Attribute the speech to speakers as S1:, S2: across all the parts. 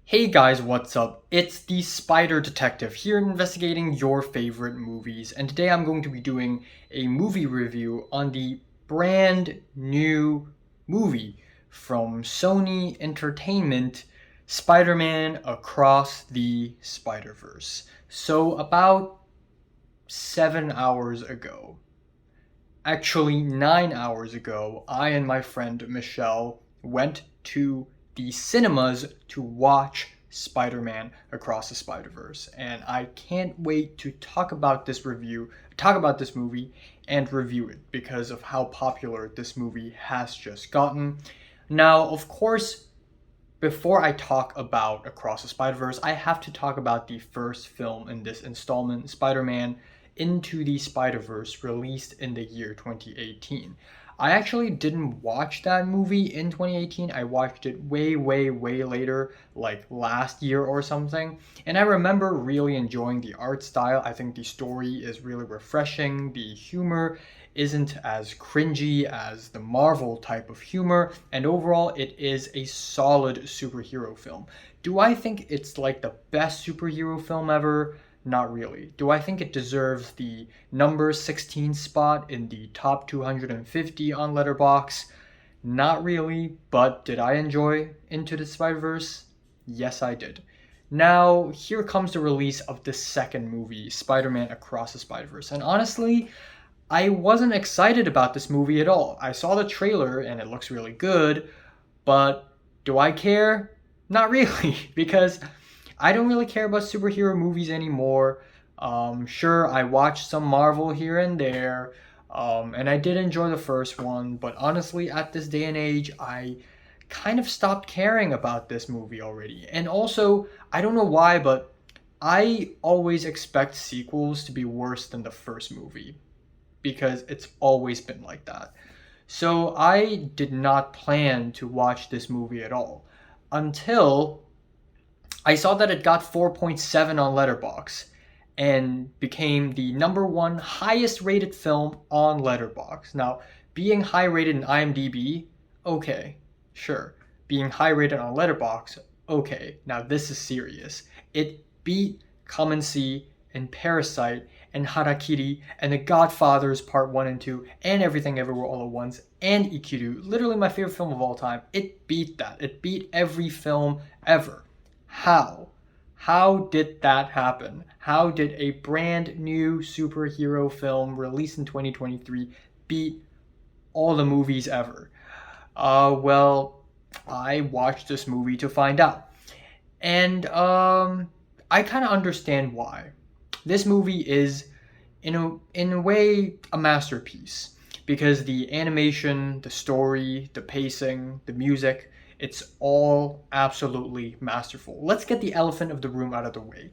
S1: Hey guys, what's up? It's the Spider Detective here investigating your favorite movies, and today I'm going to be doing a movie review on the brand new movie from Sony Entertainment, Spider-Man Across the Spider-Verse. So about 7 hours ago, actually 9 hours ago, I and my friend Michelle went to the cinemas to watch Spider-Man Across the Spider-Verse, and I can't wait to talk about this movie and review it because of how popular this movie has just gotten. Now, of course, before I talk about Across the Spider-Verse, I have to talk about the first film in this installment, Spider-Man Into the Spider-Verse, released in the year 2018. I actually didn't watch that movie in 2018. I watched it way, way, way later, like last year or something. And I remember really enjoying the art style. I think the story is really refreshing. The humor isn't as cringy as the Marvel type of humor, and overall, it is a solid superhero film. Do I think it's like the best superhero film ever? Not really. Do I think it deserves the number 16 spot in the top 250 on Letterboxd? Not really, but did I enjoy Into the Spider-Verse? Yes, I did. Now, here comes the release of the second movie, Spider-Man Across the Spider-Verse. And honestly, I wasn't excited about this movie at all. I saw the trailer and it looks really good, but do I care? Not really, because I don't really care about superhero movies anymore. Sure, I watched some Marvel here and there, and I did enjoy the first one, but honestly, at this day and age, I kind of stopped caring about this movie already. And also, I don't know why, but I always expect sequels to be worse than the first movie because it's always been like that. So I did not plan to watch this movie at all until I saw that it got 4.7 on Letterboxd and became the number one highest rated film on Letterboxd. Now, being high rated in IMDb, okay, sure. Being high rated on Letterboxd, okay. Now this is serious. It beat Come and See and Parasite and Harakiri and The Godfathers Part 1 and 2 and Everything Everywhere All at Once and Ikiru, literally my favorite film of all time. It beat that. It beat every film ever. How? How did that happen? How did a brand new superhero film released in 2023 beat all the movies ever? Well, I watched this movie to find out. And I kind of understand why. This movie is, in a way, a masterpiece because the animation, the story, the pacing, the music, it's all absolutely masterful. Let's get the elephant of the room out of the way.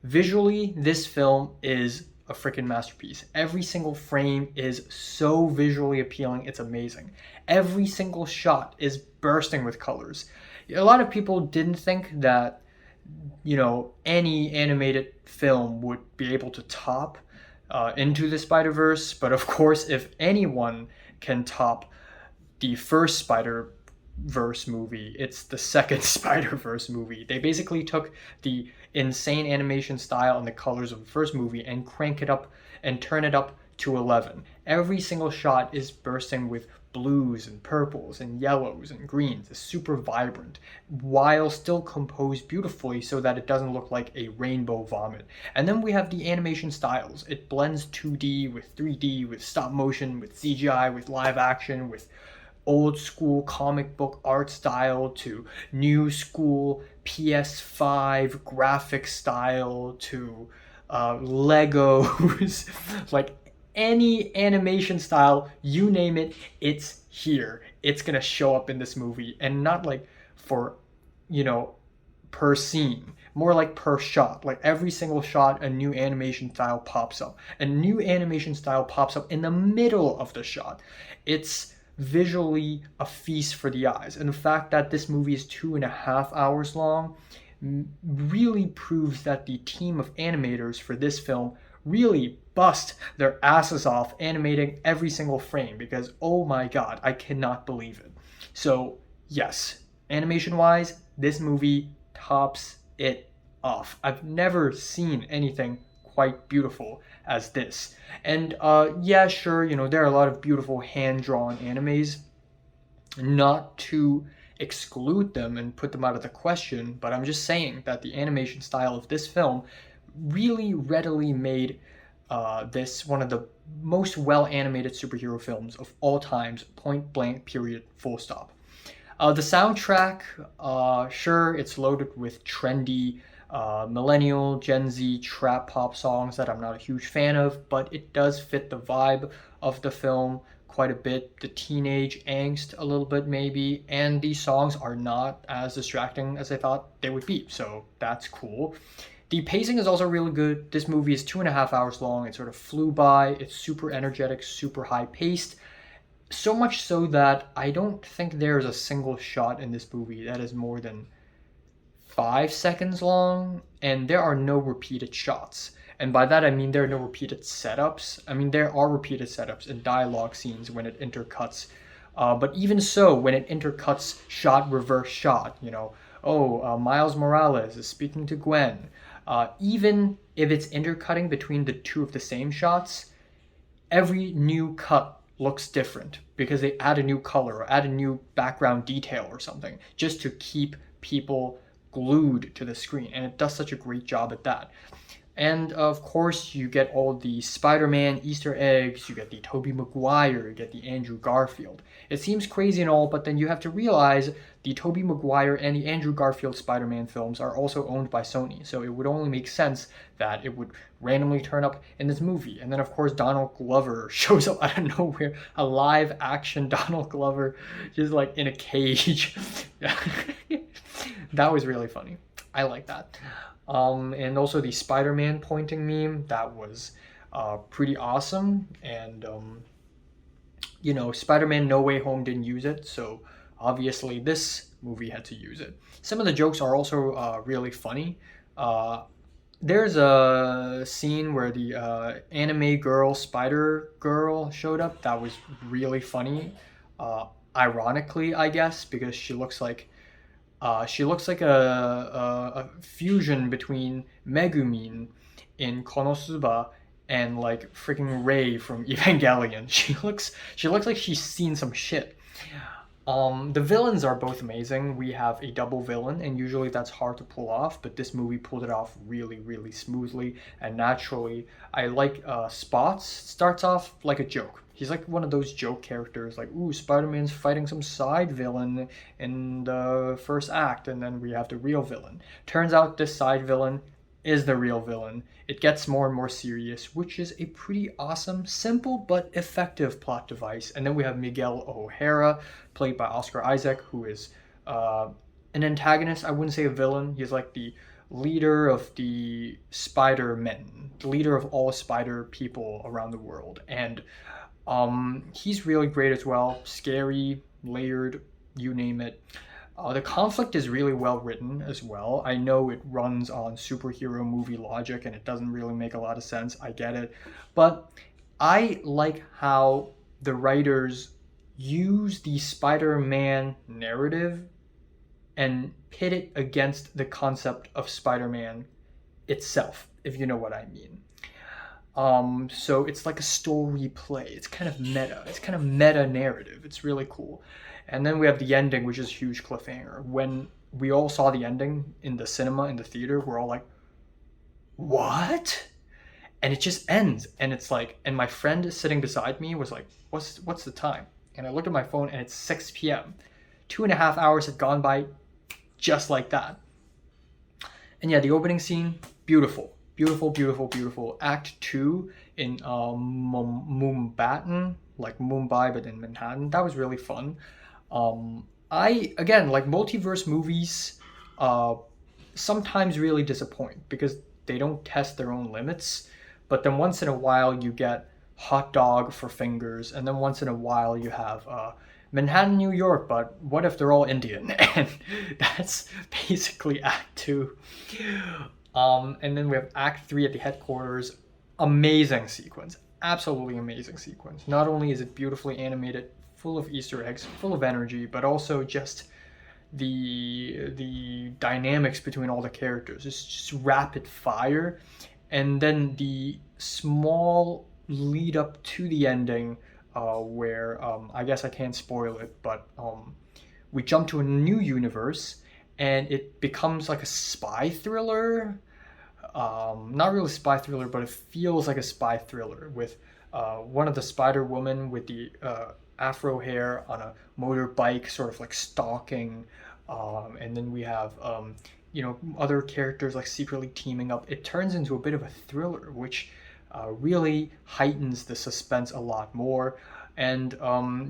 S1: Visually, this film is a freaking masterpiece. Every single frame is so visually appealing, it's amazing. Every single shot is bursting with colors. A lot of people didn't think that any animated film would be able to top Into the Spider-Verse, but of course, if anyone can top the first Spider-Verse movie, it's the second Spider-Verse movie. They basically took the insane animation style and the colors of the first movie and crank it up and turn it up to 11. Every single shot is bursting with blues and purples and yellows and greens. It's super vibrant while still composed beautifully so that it doesn't look like a rainbow vomit. And then we have the animation styles. It blends 2D with 3D, with stop motion, with CGI, with live action, with old school comic book art style to new school PS5 graphic style to Legos, like any animation style, you name it, it's here. It's gonna show up in this movie, and not like for, per scene, more like per shot. Like every single shot, a new animation style pops up. A new animation style pops up in the middle of the shot. It's visually a feast for the eyes. And the fact that this movie is 2.5 hours long really proves that the team of animators for this film really bust their asses off animating every single frame because, oh my god, I cannot believe it. So, yes, animation wise, this movie tops it off. I've never seen anything quite beautiful as this. And yeah, sure, there are a lot of beautiful hand-drawn animes, not to exclude them and put them out of the question, but I'm just saying that the animation style of this film really readily made this one of the most well animated superhero films of all times, point blank, period, full stop. The soundtrack, sure, it's loaded with trendy millennial, Gen Z trap pop songs that I'm not a huge fan of, but it does fit the vibe of the film quite a bit. The teenage angst, a little bit maybe, and these songs are not as distracting as I thought they would be, so that's cool. The pacing is also really good. This movie is 2.5 hours long. It sort of flew by. It's super energetic, super high paced. So much so that I don't think there's a single shot in this movie that is more than 5 seconds long, and there are no repeated shots. And by that I mean there are no repeated setups. I mean, there are repeated setups in dialogue scenes when it intercuts. But even so, when it intercuts shot, reverse shot, Miles Morales is speaking to Gwen. Even if it's intercutting between the two of the same shots, every new cut looks different because they add a new color or add a new background detail or something just to keep people glued to the screen. And it does such a great job at that. And of course, you get all the Spider-Man Easter eggs, you get the Tobey Maguire, you get the Andrew Garfield. It seems crazy and all, but then you have to realize the Tobey Maguire and the Andrew Garfield Spider-Man films are also owned by Sony, so it would only make sense that it would randomly turn up in this movie. And then of course Donald Glover shows up out of nowhere, a live action Donald Glover just like in a cage. That was really funny. I like that. And also the Spider-Man pointing meme, that was pretty awesome. And, Spider-Man No Way Home didn't use it, so obviously this movie had to use it. Some of the jokes are also really funny. There's a scene where the anime girl, Spider Girl, showed up. That was really funny. Ironically, I guess, because she looks like a fusion between Megumin in Konosuba and like freaking Rei from Evangelion. She looks like she's seen some shit. The villains are both amazing. We have a double villain, and usually that's hard to pull off, but this movie pulled it off really, really smoothly and naturally. I like Spots. Starts off like a joke. He's like one of those joke characters, like, ooh, Spider-Man's fighting some side villain in the first act, and then we have the real villain. Turns out this side villain is the real villain. It gets more and more serious, which is a pretty awesome, simple, but effective plot device. And then we have Miguel O'Hara, played by Oscar Isaac, who is an antagonist. I wouldn't say a villain. He's like the leader of the Spider-Men, the leader of all spider people around the world. And he's really great as well. Scary, layered, you name it. The conflict is really well written as well. I know it runs on superhero movie logic and it doesn't really make a lot of sense. I get it. But I like how the writers use the Spider-Man narrative and pit it against the concept of Spider-Man itself, if you know what I mean. So it's like a story play. It's kind of meta. It's kind of meta narrative. It's really cool. And then we have the ending, which is a huge cliffhanger. When we all saw the ending in the cinema, in the theater, we're all like, what? And it just ends. And it's like, and my friend sitting beside me was like, what's the time? And I looked at my phone and it's 6 p.m. 2.5 hours had gone by just like that. And yeah, the opening scene, beautiful. Beautiful, beautiful, beautiful. Act 2 in Mumbai, like Mumbai, but in Manhattan. That was really fun. Again, like multiverse movies, sometimes really disappoint because they don't test their own limits. But then once in a while you get hot dog for fingers, and then once in a while you have Manhattan, New York, but what if they're all Indian? And that's basically Act 2. And then we have Act 3 at the headquarters. Amazing sequence. Absolutely amazing sequence. Not only is it beautifully animated, full of Easter eggs, full of energy, but also just the dynamics between all the characters. It's just rapid fire, and then the small lead up to the ending, where I guess I can't spoil it, but we jump to a new universe, and it becomes like a spy thriller. Not really spy thriller, but it feels like a spy thriller with one of the Spider Woman with the afro hair on a motorbike, sort of like stalking, and then we have other characters like secretly teaming up. It turns into a bit of a thriller, which really heightens the suspense a lot more. And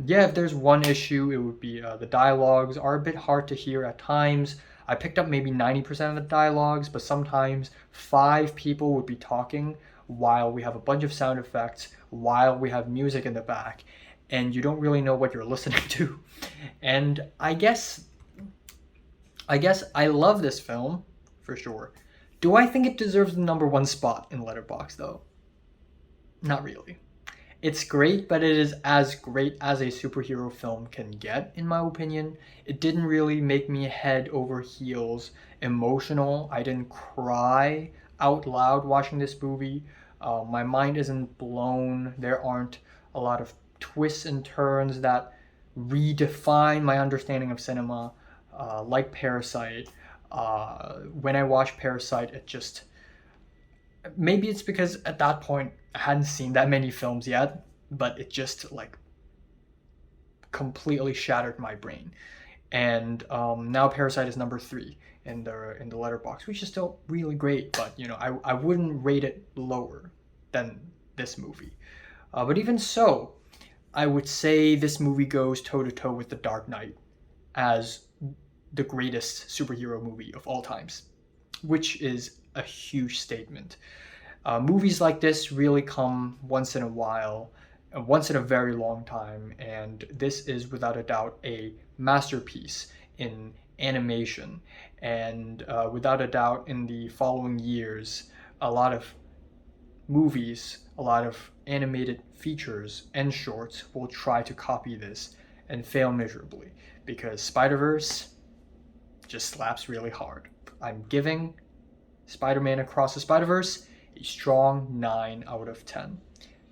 S1: yeah, if there's one issue, it would be the dialogues are a bit hard to hear at times. I picked up maybe 90% of the dialogues, but sometimes five people would be talking while we have a bunch of sound effects, while we have music in the back, and you don't really know what you're listening to. And I guess I love this film for sure. Do I think it deserves the number one spot in Letterboxd though? Not really. It's great, but it is as great as a superhero film can get, in my opinion. It didn't really make me head over heels emotional. I didn't cry out loud watching this movie. My mind isn't blown. There aren't a lot of twists and turns that redefine my understanding of cinema, like Parasite. When I watched Parasite, it just maybe it's because at that point I hadn't seen that many films yet, but it just like completely shattered my brain. And now Parasite is number three in the letterbox, which is still really great, but I wouldn't rate it lower than this movie. But even so, I would say this movie goes toe to toe with The Dark Knight as the greatest superhero movie of all times, which is a huge statement. Movies like this really come once in a while, once in a very long time, and this is without a doubt a masterpiece in animation. And without a doubt, in the following years, a lot of movies, a lot of animated features and shorts will try to copy this and fail miserably because Spider-Verse just slaps really hard. I'm giving Spider-Man Across the Spider-Verse a strong 9 out of 10.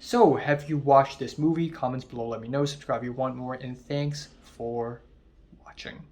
S1: So, have you watched this movie? Comments below, let me know. Subscribe if you want more, and thanks for watching.